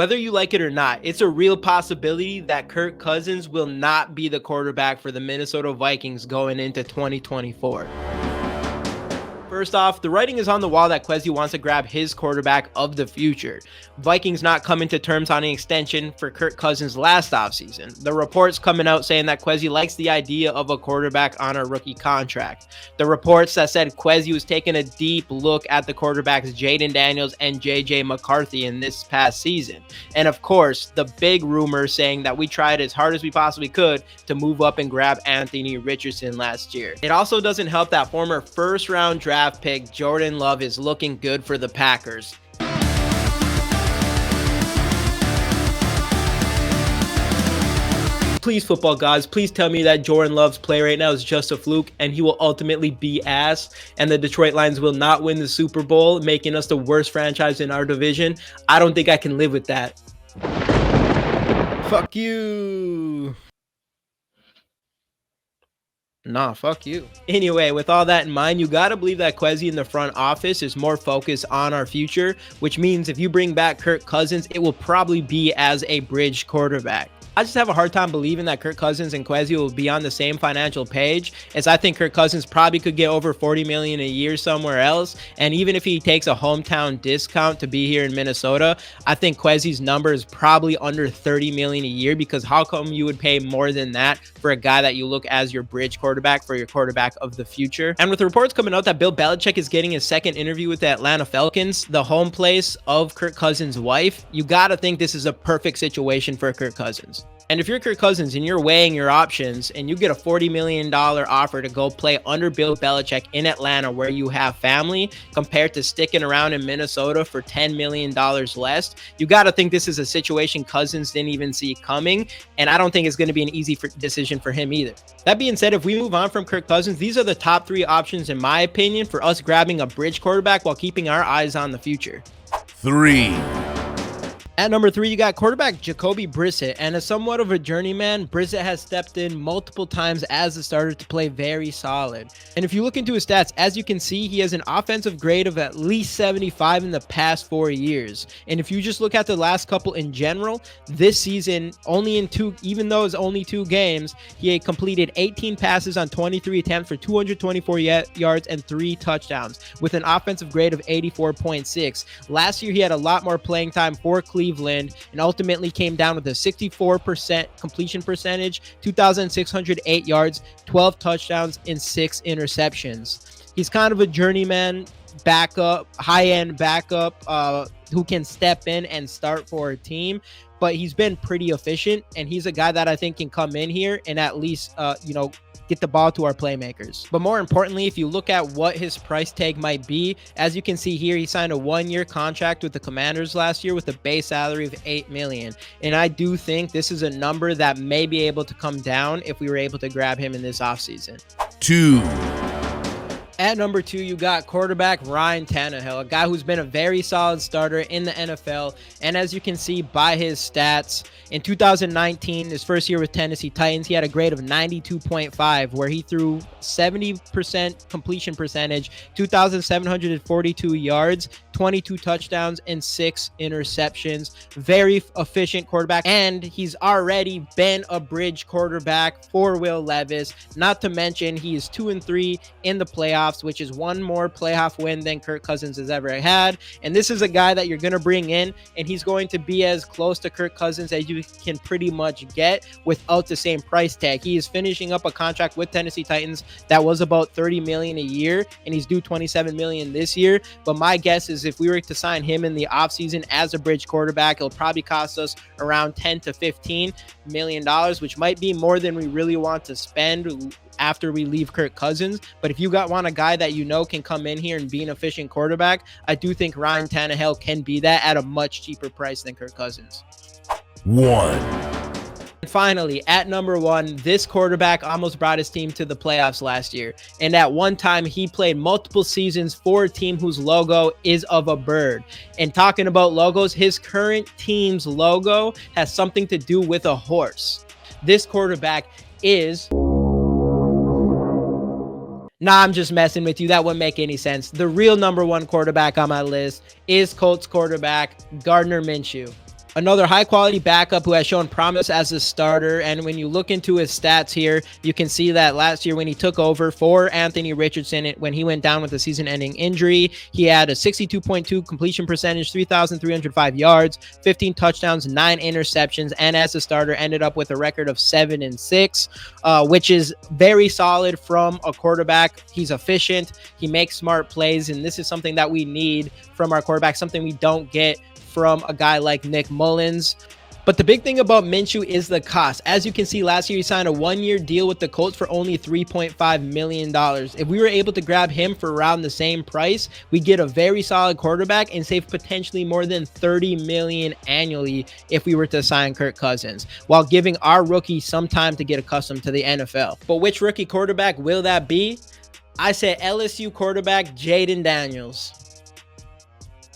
Whether you like it or not, it's a real possibility that Kirk Cousins will not be the quarterback for the Minnesota Vikings going into 2024. First off, the writing is on the wall that Kwesi wants to grab his quarterback of the future. Vikings not coming to terms on an extension for Kirk Cousins last offseason. The reports coming out saying that Kwesi likes the idea of a quarterback on a rookie contract. The reports that said Kwesi was taking a deep look at the quarterbacks Jaden Daniels and JJ McCarthy in this past season. And of course, the big rumor saying that we tried as hard as we possibly could to move up and grab Anthony Richardson last year. It also doesn't help that former first-round draft pick Jordan Love is looking good for the Packers. Please, football gods, please tell me that Jordan Love's play right now is just a fluke and he will ultimately be ass and the Detroit Lions will not win the Super Bowl, making us the worst franchise in our division. I don't think I can live with that. Fuck you. Nah, fuck you. Anyway, with all that in mind, you gotta believe that Kwesi in the front office is more focused on our future, which means if you bring back Kirk Cousins, it will probably be as a bridge quarterback. I just have a hard time believing that Kirk Cousins and Kwesi will be on the same financial page, as I think Kirk Cousins probably could get over $40 million a year somewhere else. And even if he takes a hometown discount to be here in Minnesota, I think Kwesi's number is probably under $30 million a year, because how come you would pay more than that for a guy that you look as your bridge quarterback for your quarterback of the future? And with the reports coming out that Bill Belichick is getting his second interview with the Atlanta Falcons, the home place of Kirk Cousins' wife, you gotta think this is a perfect situation for Kirk Cousins. And if you're Kirk Cousins and you're weighing your options and you get a $40 million offer to go play under Bill Belichick in Atlanta where you have family, compared to sticking around in Minnesota for $10 million less, you got to think this is a situation Cousins didn't even see coming. And I don't think it's going to be an easy decision for him either. That being said, if we move on from Kirk Cousins, these are the top three options, in my opinion, for us grabbing a bridge quarterback while keeping our eyes on the future. 3. At number 3, you got quarterback Jacoby Brissett, and as somewhat of a journeyman, Brissett has stepped in multiple times as a starter to play very solid. And if you look into his stats, as you can see, he has an offensive grade of at least 75 in the past 4 years. And if you just look at the last couple in general, this season, even though it's only 2 games, he had completed 18 passes on 23 attempts for 224 yards and 3 touchdowns, with an offensive grade of 84.6. Last year, he had a lot more playing time for Cleveland and ultimately came down with a 64% completion percentage, 2,608 yards, 12 touchdowns, and 6 interceptions. He's kind of a journeyman backup, high-end backup who can step in and start for a team, but he's been pretty efficient, and he's a guy that I think can come in here and at least, get the ball to our playmakers. But more importantly, if you look at what his price tag might be, as you can see here, he signed a 1-year contract with the Commanders last year with a base salary of $8 million. And I do think this is a number that may be able to come down if we were able to grab him in this offseason. 2. At number 2, you got quarterback Ryan Tannehill, a guy who's been a very solid starter in the NFL. And as you can see by his stats, in 2019, his first year with Tennessee Titans, he had a grade of 92.5, where he threw 70% completion percentage, 2,742 yards, 22 touchdowns, and 6 interceptions. Very efficient quarterback, and he's already been a bridge quarterback for Will Levis. Not to mention, he is 2-3 in the playoffs, which is 1 more playoff win than Kirk Cousins has ever had. And this is a guy that you're going to bring in, and he's going to be as close to Kirk Cousins as you can pretty much get without the same price tag. He is finishing up a contract with Tennessee Titans that was about $30 million a year, and he's due $27 million this year. But my guess is if we were to sign him in the offseason as a bridge quarterback, it'll probably cost us around $10 to $15 million, which might be more than we really want to spend after we leave Kirk Cousins. But if you want a guy that can come in here and be an efficient quarterback, I do think Ryan Tannehill can be that at a much cheaper price than Kirk Cousins. 1. And finally, at number 1, this quarterback almost brought his team to the playoffs last year. And at one time, he played multiple seasons for a team whose logo is of a bird. And talking about logos, his current team's logo has something to do with a horse. This quarterback is... Nah, I'm just messing with you. That wouldn't make any sense. The real number 1 quarterback on my list is Colts quarterback Gardner Minshew. Another high quality backup who has shown promise as a starter. And when you look into his stats here, you can see that last year when he took over for Anthony Richardson, when he went down with a season ending injury, he had a 62.2 completion percentage, 3,305 yards, 15 touchdowns, 9 interceptions, and as a starter ended up with a record of 7-6, which is very solid from a quarterback. He's efficient, he makes smart plays, and this is something that we need from our quarterback, something we don't get from a guy like Nick Mullins. But the big thing about Minshew is the cost. As you can see, last year he signed a 1-year deal with the Colts for only $3.5 million. If we were able to grab him for around the same price, we get a very solid quarterback and save potentially more than $30 million annually if we were to sign Kirk Cousins, while giving our rookie some time to get accustomed to the NFL. But which rookie quarterback will that be? I said LSU quarterback Jaden Daniels.